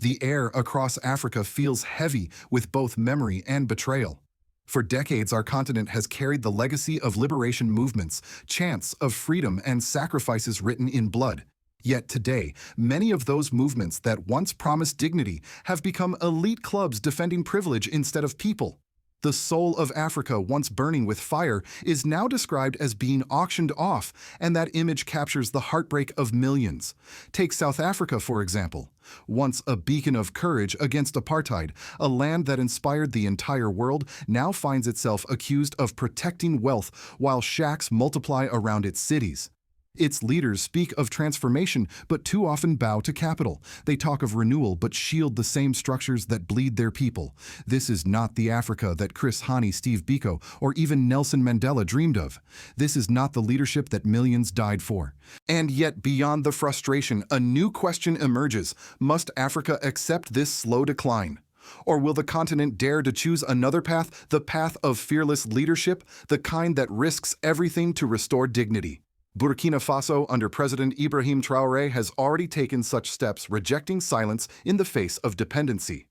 The air across Africa feels heavy with both memory and betrayal. For decades, our continent has carried the legacy of liberation movements, chants of freedom, and sacrifices written in blood. Yet today, many of those movements that once promised dignity have become elite clubs defending privilege instead of people. The soul of Africa, once burning with fire, is now described as being auctioned off, and that image captures the heartbreak of millions. Take South Africa, for example. Once a beacon of courage against apartheid, a land that inspired the entire world now finds itself accused of protecting wealth while shacks multiply around its cities. Its leaders speak of transformation, but too often bow to capital. They talk of renewal, but shield the same structures that bleed their people. This is not the Africa that Chris Hani, Steve Biko, or even Nelson Mandela dreamed of. This is not the leadership that millions died for. And yet, beyond the frustration, a new question emerges. Must Africa accept this slow decline? Or will the continent dare to choose another path, the path of fearless leadership, the kind that risks everything to restore dignity? Burkina Faso, under President Ibrahim Traoré, has already taken such steps, rejecting silence in the face of dependency.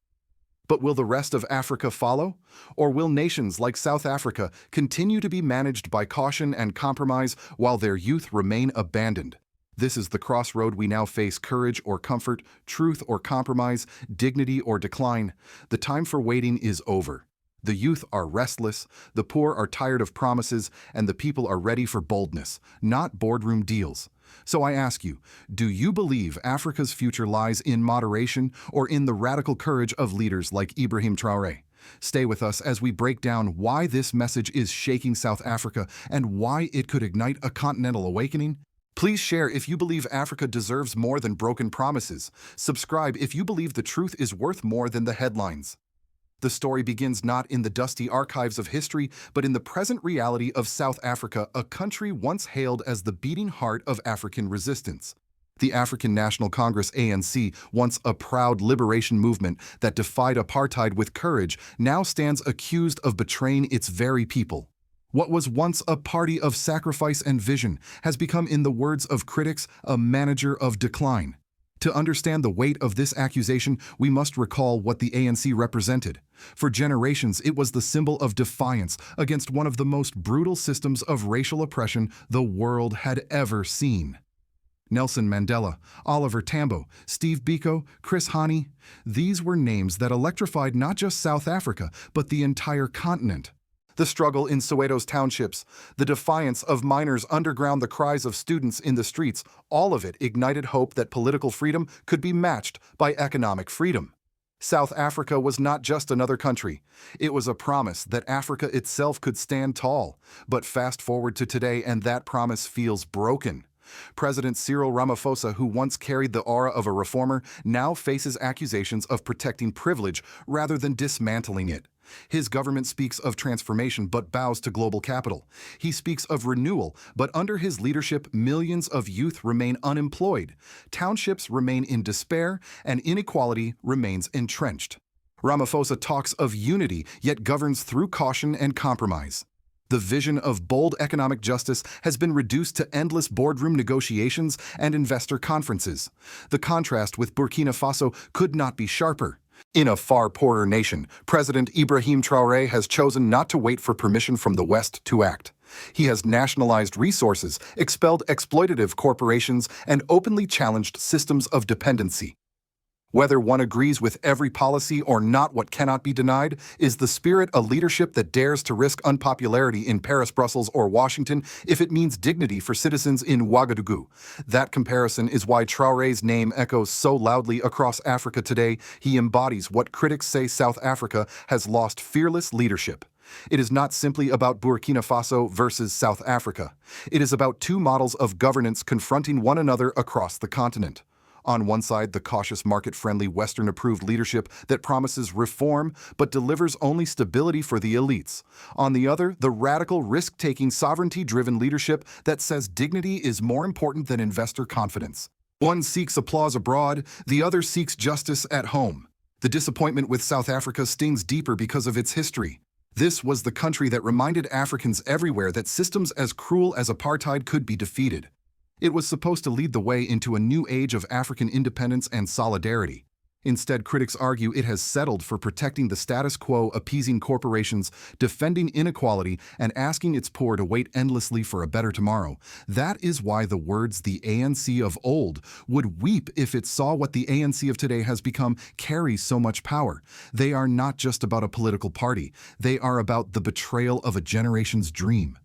But will the rest of Africa follow? Or will nations like South Africa continue to be managed by caution and compromise while their youth remain abandoned? This is the crossroad we now face: courage or comfort, truth or compromise, dignity or decline. The time for waiting is over. The youth are restless, the poor are tired of promises, and the people are ready for boldness, not boardroom deals. So I ask you, do you believe Africa's future lies in moderation or in the radical courage of leaders like Ibrahim Traoré? Stay with us as we break down why this message is shaking South Africa and why it could ignite a continental awakening. Please share if you believe Africa deserves more than broken promises. Subscribe if you believe the truth is worth more than the headlines. The story begins not in the dusty archives of history, but in the present reality of South Africa, a country once hailed as the beating heart of African resistance. The African National Congress ANC, once a proud liberation movement that defied apartheid with courage, now stands accused of betraying its very people. What was once a party of sacrifice and vision has become, in the words of critics, a manager of decline. To understand the weight of this accusation, we must recall what the ANC represented. For generations, it was the symbol of defiance against one of the most brutal systems of racial oppression the world had ever seen. Nelson Mandela, Oliver Tambo, Steve Biko, Chris Hani, these were names that electrified not just South Africa, but the entire continent. The struggle in Soweto's townships, the defiance of miners underground, the cries of students in the streets, all of it ignited hope that political freedom could be matched by economic freedom. South Africa was not just another country. It was a promise that Africa itself could stand tall. But fast forward to today, and that promise feels broken. President Cyril Ramaphosa, who once carried the aura of a reformer, now faces accusations of protecting privilege rather than dismantling it. His government speaks of transformation but bows to global capital. He speaks of renewal, but under his leadership, millions of youth remain unemployed. Townships remain in despair, and inequality remains entrenched. Ramaphosa talks of unity, yet governs through caution and compromise. The vision of bold economic justice has been reduced to endless boardroom negotiations and investor conferences. The contrast with Burkina Faso could not be sharper. In a far poorer nation, President Ibrahim Traoré has chosen not to wait for permission from the West to act. He has nationalized resources, expelled exploitative corporations, and openly challenged systems of dependency. Whether one agrees with every policy or not, what cannot be denied is the spirit of leadership that dares to risk unpopularity in Paris, Brussels, or Washington if it means dignity for citizens in Ouagadougou. That comparison is why Traoré's name echoes so loudly across Africa today. He embodies what critics say South Africa has lost: fearless leadership. It is not simply about Burkina Faso versus South Africa. It is about two models of governance confronting one another across the continent. On one side, the cautious, market-friendly, Western-approved leadership that promises reform but delivers only stability for the elites. On the other, the radical, risk-taking, sovereignty-driven leadership that says dignity is more important than investor confidence. One seeks applause abroad, the other seeks justice at home. The disappointment with South Africa stings deeper because of its history. This was the country that reminded Africans everywhere that systems as cruel as apartheid could be defeated. It was supposed to lead the way into a new age of African independence and solidarity. Instead, critics argue it has settled for protecting the status quo, appeasing corporations, defending inequality, and asking its poor to wait endlessly for a better tomorrow. That is why the words "the ANC of old" would weep if it saw what the ANC of today has become carry so much power. They are not just about a political party. They are about the betrayal of a generation's dream.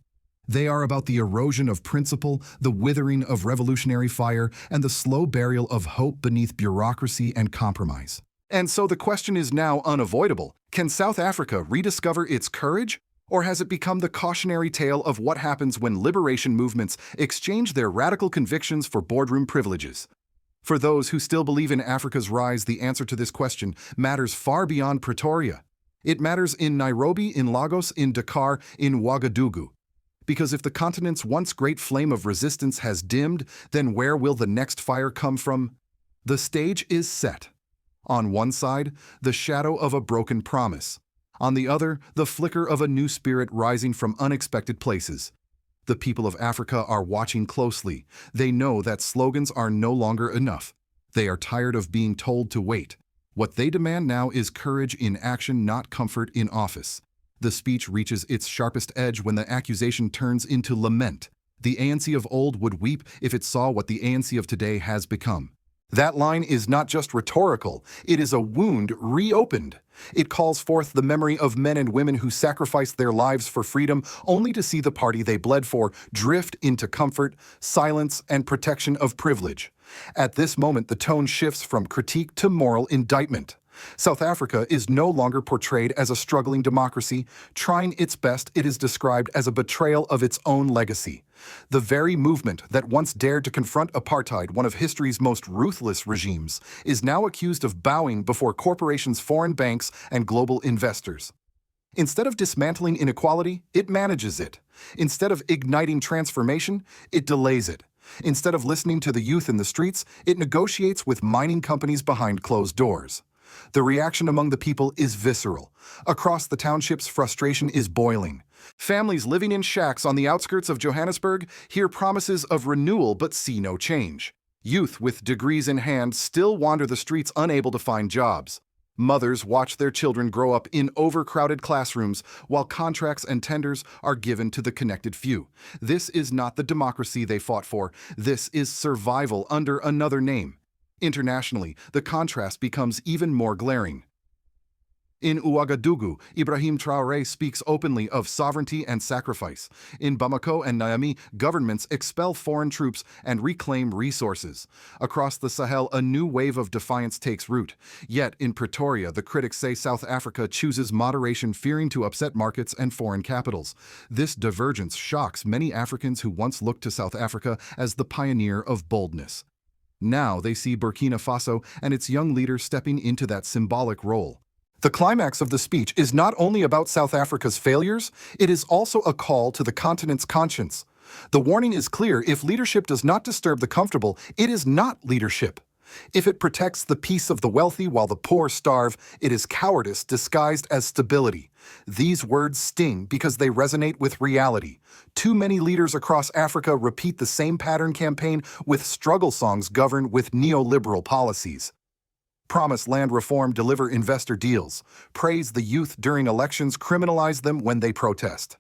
They are about the erosion of principle, the withering of revolutionary fire, and the slow burial of hope beneath bureaucracy and compromise. And so the question is now unavoidable. Can South Africa rediscover its courage? Or has it become the cautionary tale of what happens when liberation movements exchange their radical convictions for boardroom privileges? For those who still believe in Africa's rise, the answer to this question matters far beyond Pretoria. It matters in Nairobi, in Lagos, in Dakar, in Ouagadougou. Because if the continent's once great flame of resistance has dimmed, then where will the next fire come from? The stage is set. On one side, the shadow of a broken promise. On the other, the flicker of a new spirit rising from unexpected places. The people of Africa are watching closely. They know that slogans are no longer enough. They are tired of being told to wait. What they demand now is courage in action, not comfort in office. The speech reaches its sharpest edge when the accusation turns into lament. The ANC of old would weep if it saw what the ANC of today has become. That line is not just rhetorical, it is a wound reopened. It calls forth the memory of men and women who sacrificed their lives for freedom only to see the party they bled for drift into comfort, silence, and protection of privilege. At this moment, the tone shifts from critique to moral indictment. South Africa is no longer portrayed as a struggling democracy. Trying its best, it is described as a betrayal of its own legacy. The very movement that once dared to confront apartheid, one of history's most ruthless regimes, is now accused of bowing before corporations, foreign banks, and global investors. Instead of dismantling inequality, it manages it. Instead of igniting transformation, it delays it. Instead of listening to the youth in the streets, it negotiates with mining companies behind closed doors. The reaction among the people is visceral. Across the townships, frustration is boiling. Families living in shacks on the outskirts of Johannesburg hear promises of renewal but see no change. Youth with degrees in hand still wander the streets unable to find jobs. Mothers watch their children grow up in overcrowded classrooms while contracts and tenders are given to the connected few. This is not the democracy they fought for. This is survival under another name. Internationally, the contrast becomes even more glaring. In Ouagadougou, Ibrahim Traoré speaks openly of sovereignty and sacrifice. In Bamako and Niamey, governments expel foreign troops and reclaim resources. Across the Sahel, a new wave of defiance takes root. Yet, in Pretoria, the critics say South Africa chooses moderation, fearing to upset markets and foreign capitals. This divergence shocks many Africans who once looked to South Africa as the pioneer of boldness. Now they see Burkina Faso and its young leader stepping into that symbolic role. The climax of the speech is not only about South Africa's failures, it is also a call to the continent's conscience. The warning is clear: if leadership does not disturb the comfortable, it is not leadership. If it protects the peace of the wealthy while the poor starve, it is cowardice disguised as stability. These words sting because they resonate with reality. Too many leaders across Africa repeat the same pattern: campaign with struggle songs governed with neoliberal policies. Promise land reform, deliver investor deals. Praise the youth during elections, criminalize them when they protest.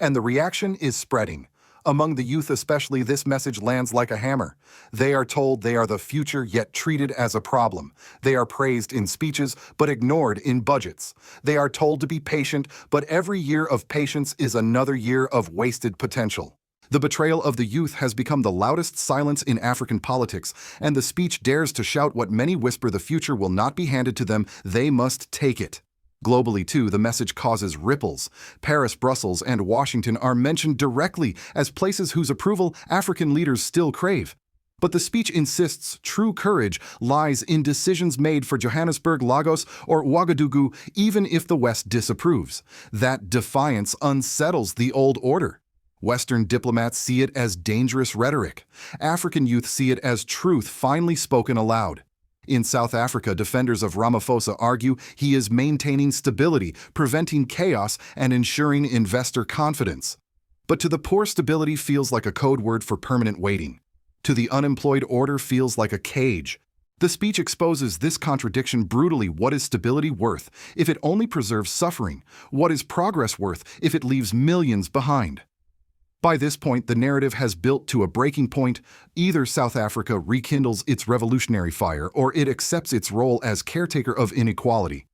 And the reaction is spreading. Among the youth especially, this message lands like a hammer. They are told they are the future, yet treated as a problem. They are praised in speeches, but ignored in budgets. They are told to be patient, but every year of patience is another year of wasted potential. The betrayal of the youth has become the loudest silence in African politics, and the speech dares to shout what many whisper: the future will not be handed to them, they must take it. Globally, too, the message causes ripples. Paris, Brussels, and Washington are mentioned directly as places whose approval African leaders still crave. But the speech insists true courage lies in decisions made for Johannesburg, Lagos, or Ouagadougou, even if the West disapproves. That defiance unsettles the old order. Western diplomats see it as dangerous rhetoric. African youth see it as truth finally spoken aloud. In South Africa, defenders of Ramaphosa argue he is maintaining stability, preventing chaos, and ensuring investor confidence. But to the poor, stability feels like a code word for permanent waiting. To the unemployed, order feels like a cage. The speech exposes this contradiction brutally. What is stability worth if it only preserves suffering? What is progress worth if it leaves millions behind? By this point, the narrative has built to a breaking point. Either South Africa rekindles its revolutionary fire, or it accepts its role as caretaker of inequality.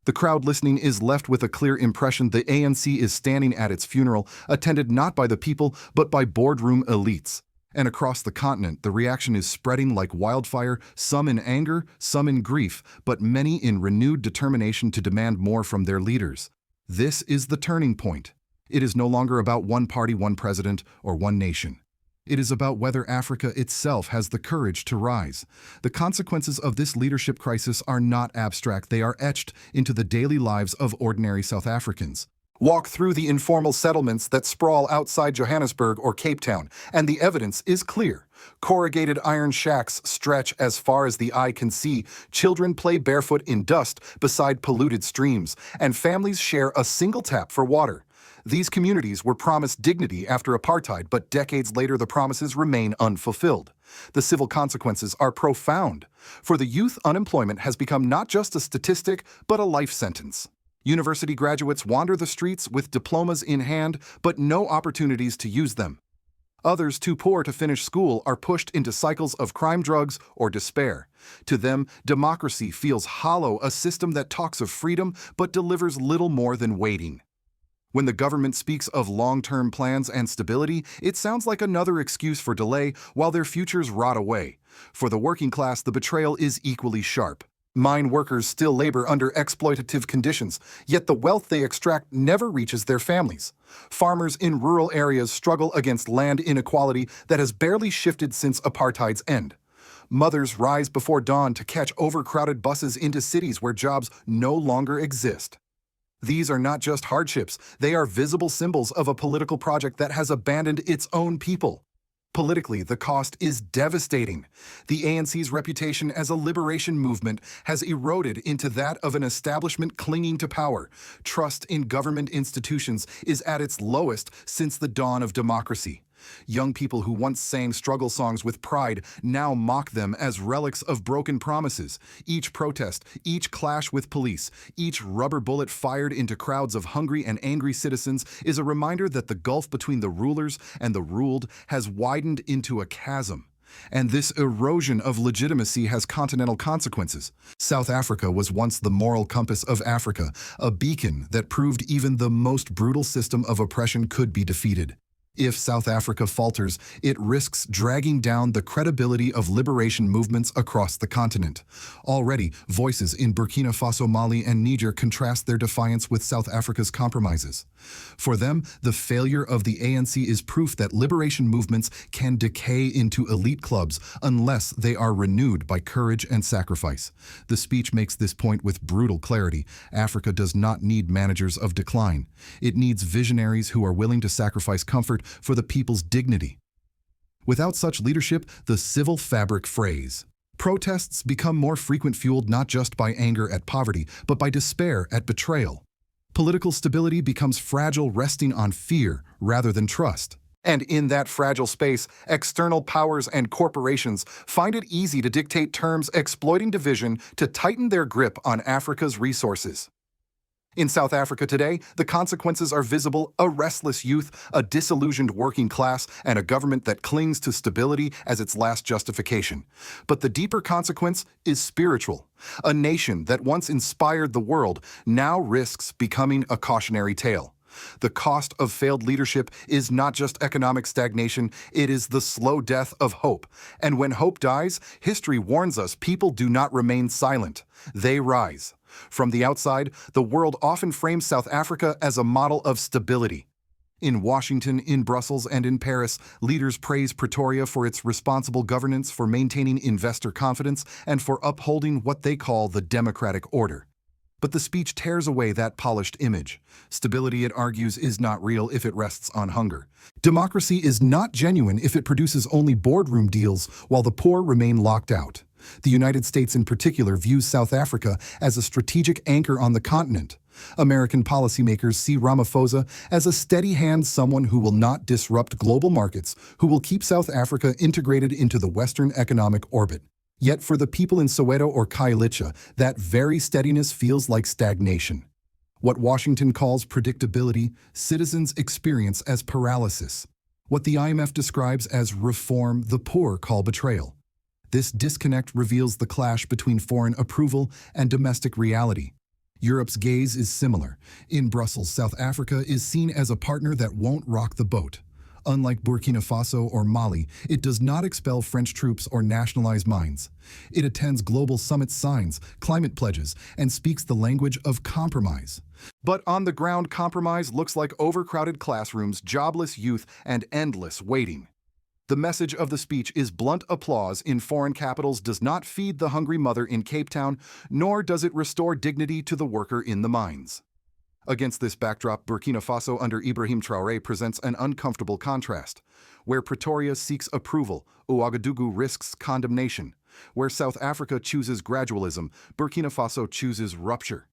The crowd listening is left with a clear impression: the ANC is standing at its funeral, attended not by the people, but by boardroom elites. And across the continent, the reaction is spreading like wildfire, some in anger, some in grief, but many in renewed determination to demand more from their leaders. This is the turning point. It is no longer about one party, one president, or one nation. It is about whether Africa itself has the courage to rise. The consequences of this leadership crisis are not abstract. They are etched into the daily lives of ordinary South Africans. Walk through the informal settlements that sprawl outside Johannesburg or Cape Town, and the evidence is clear. Corrugated iron shacks stretch as far as the eye can see. Children play barefoot in dust beside polluted streams, and families share a single tap for water. These communities were promised dignity after apartheid, but decades later the promises remain unfulfilled. The civil consequences are profound. For the youth, unemployment has become not just a statistic, but a life sentence. University graduates wander the streets with diplomas in hand, but no opportunities to use them. Others, too poor to finish school, are pushed into cycles of crime, drugs, or despair. To them, democracy feels hollow, a system that talks of freedom but delivers little more than waiting. When the government speaks of long-term plans and stability, it sounds like another excuse for delay while their futures rot away. For the working class, the betrayal is equally sharp. Mine workers still labor under exploitative conditions, yet the wealth they extract never reaches their families. Farmers in rural areas struggle against land inequality that has barely shifted since apartheid's end. Mothers rise before dawn to catch overcrowded buses into cities where jobs no longer exist. These are not just hardships, they are visible symbols of a political project that has abandoned its own people. Politically, the cost is devastating. The ANC's reputation as a liberation movement has eroded into that of an establishment clinging to power. Trust in government institutions is at its lowest since the dawn of democracy. Young people who once sang struggle songs with pride now mock them as relics of broken promises. Each protest, each clash with police, each rubber bullet fired into crowds of hungry and angry citizens is a reminder that the gulf between the rulers and the ruled has widened into a chasm. And this erosion of legitimacy has continental consequences. South Africa was once the moral compass of Africa, a beacon that proved even the most brutal system of oppression could be defeated. If South Africa falters, it risks dragging down the credibility of liberation movements across the continent. Already, voices in Burkina Faso, Mali, and Niger contrast their defiance with South Africa's compromises. For them, the failure of the ANC is proof that liberation movements can decay into elite clubs unless they are renewed by courage and sacrifice. The speech makes this point with brutal clarity. Africa does not need managers of decline. It needs visionaries who are willing to sacrifice comfort for the people's dignity. Without such leadership, the civil fabric frays. Protests become more frequent, fueled not just by anger at poverty, but by despair at betrayal. Political stability becomes fragile, resting on fear rather than trust. And in that fragile space, external powers and corporations find it easy to dictate terms, exploiting division to tighten their grip on Africa's resources. In South Africa today, the consequences are visible: a restless youth, a disillusioned working class, and a government that clings to stability as its last justification. But the deeper consequence is spiritual. A nation that once inspired the world now risks becoming a cautionary tale. The cost of failed leadership is not just economic stagnation, it is the slow death of hope. And when hope dies, history warns us people do not remain silent. They rise. From the outside, the world often frames South Africa as a model of stability. In Washington, in Brussels, and in Paris, leaders praise Pretoria for its responsible governance, for maintaining investor confidence, and for upholding what they call the democratic order. But the speech tears away that polished image. Stability, it argues, is not real if it rests on hunger. Democracy is not genuine if it produces only boardroom deals while the poor remain locked out. The United States in particular views South Africa as a strategic anchor on the continent. American policymakers see Ramaphosa as a steady hand, someone who will not disrupt global markets, who will keep South Africa integrated into the Western economic orbit. Yet for the people in Soweto or Kailicha, that very steadiness feels like stagnation. What Washington calls predictability, citizens experience as paralysis. What the IMF describes as reform, the poor call betrayal. This disconnect reveals the clash between foreign approval and domestic reality. Europe's gaze is similar. In Brussels, South Africa is seen as a partner that won't rock the boat. Unlike Burkina Faso or Mali, it does not expel French troops or nationalize mines. It attends global summit signs, climate pledges, and speaks the language of compromise. But on the ground, compromise looks like overcrowded classrooms, jobless youth, and endless waiting. The message of the speech is blunt applause in foreign capitals does not feed the hungry mother in Cape Town, nor does it restore dignity to the worker in the mines. Against this backdrop, Burkina Faso under Ibrahim Traoré presents an uncomfortable contrast. Where Pretoria seeks approval, Ouagadougou risks condemnation. Where South Africa chooses gradualism, Burkina Faso chooses rupture.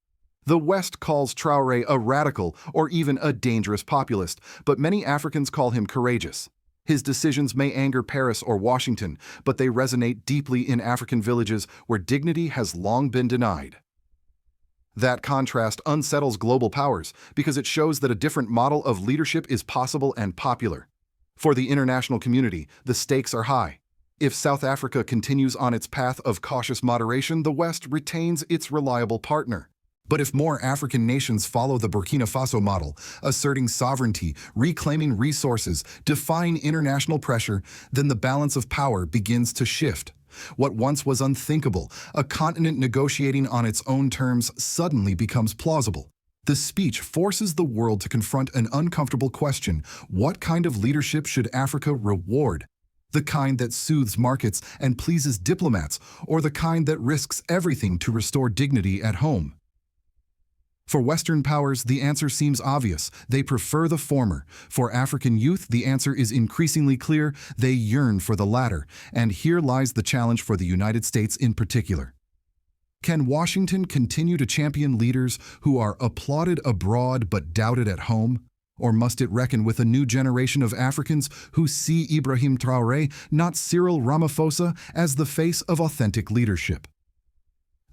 The West calls Traoré a radical or even a dangerous populist, but many Africans call him courageous. His decisions may anger Paris or Washington, but they resonate deeply in African villages where dignity has long been denied. That contrast unsettles global powers because it shows that a different model of leadership is possible and popular. For the international community, the stakes are high. If South Africa continues on its path of cautious moderation, the West retains its reliable partner. But if more African nations follow the Burkina Faso model, asserting sovereignty, reclaiming resources, defying international pressure, then the balance of power begins to shift. What once was unthinkable, a continent negotiating on its own terms, suddenly becomes plausible. The speech forces the world to confront an uncomfortable question: what kind of leadership should Africa reward? The kind that soothes markets and pleases diplomats, or the kind that risks everything to restore dignity at home? For Western powers, the answer seems obvious. They prefer the former. For African youth, the answer is increasingly clear. They yearn for the latter. And here lies the challenge for the United States in particular. Can Washington continue to champion leaders who are applauded abroad but doubted at home? Or must it reckon with a new generation of Africans who see Ibrahim Traoré, not Cyril Ramaphosa, as the face of authentic leadership?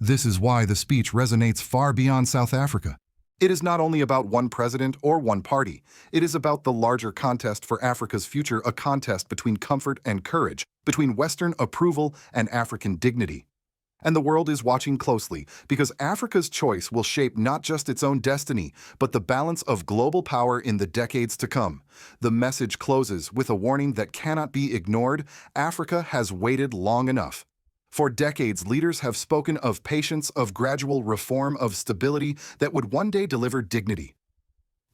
This is why the speech resonates far beyond South Africa. It is not only about one president or one party. It is about the larger contest for Africa's future, a contest between comfort and courage, between Western approval and African dignity. And the world is watching closely because Africa's choice will shape not just its own destiny, but the balance of global power in the decades to come. The message closes with a warning that cannot be ignored: Africa has waited long enough. For decades, leaders have spoken of patience, of gradual reform, of stability that would one day deliver dignity.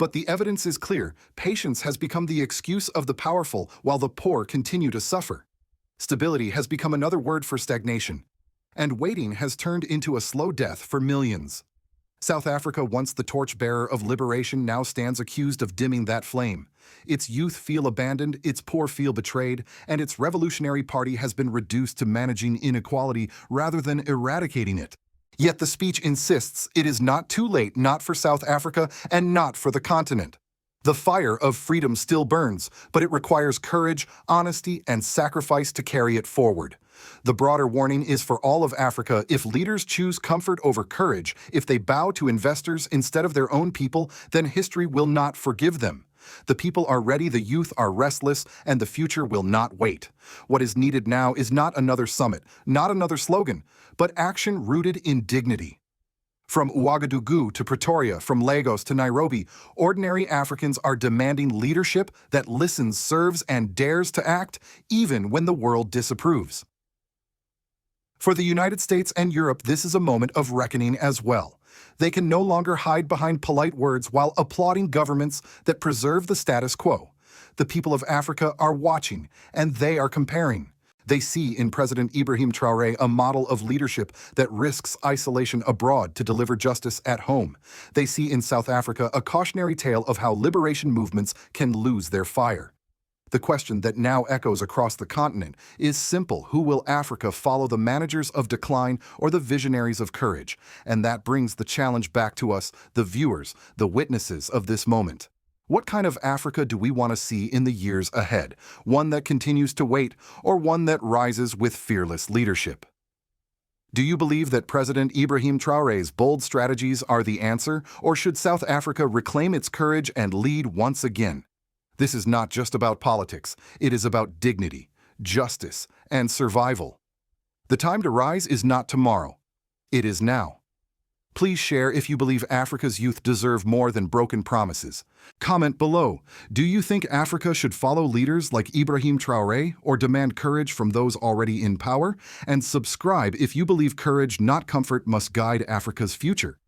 But the evidence is clear. Patience has become the excuse of the powerful while the poor continue to suffer. Stability has become another word for stagnation. And waiting has turned into a slow death for millions. South Africa, once the torchbearer of liberation, now stands accused of dimming that flame. Its youth feel abandoned, its poor feel betrayed, and its revolutionary party has been reduced to managing inequality rather than eradicating it. Yet the speech insists it is not too late, not for South Africa and not for the continent. The fire of freedom still burns, but it requires courage, honesty, and sacrifice to carry it forward. The broader warning is for all of Africa: if leaders choose comfort over courage, if they bow to investors instead of their own people, then history will not forgive them. The people are ready, the youth are restless, and the future will not wait. What is needed now is not another summit, not another slogan, but action rooted in dignity. From Ouagadougou to Pretoria, from Lagos to Nairobi, ordinary Africans are demanding leadership that listens, serves, and dares to act, even when the world disapproves. For the United States and Europe, this is a moment of reckoning as well. They can no longer hide behind polite words while applauding governments that preserve the status quo. The people of Africa are watching, and they are comparing. They see in President Ibrahim Traoré a model of leadership that risks isolation abroad to deliver justice at home. They see in South Africa a cautionary tale of how liberation movements can lose their fire. The question that now echoes across the continent is simple: who will Africa follow, the managers of decline or the visionaries of courage? And that brings the challenge back to us, the viewers, the witnesses of this moment. What kind of Africa do we want to see in the years ahead? One that continues to wait, or one that rises with fearless leadership? Do you believe that President Ibrahim Traoré's bold strategies are the answer, or should South Africa reclaim its courage and lead once again? This is not just about politics. It is about dignity, justice, and survival. The time to rise is not tomorrow. It is now. Please share if you believe Africa's youth deserve more than broken promises. Comment below. Do you think Africa should follow leaders like Ibrahim Traoré or demand courage from those already in power? And subscribe if you believe courage, not comfort, must guide Africa's future.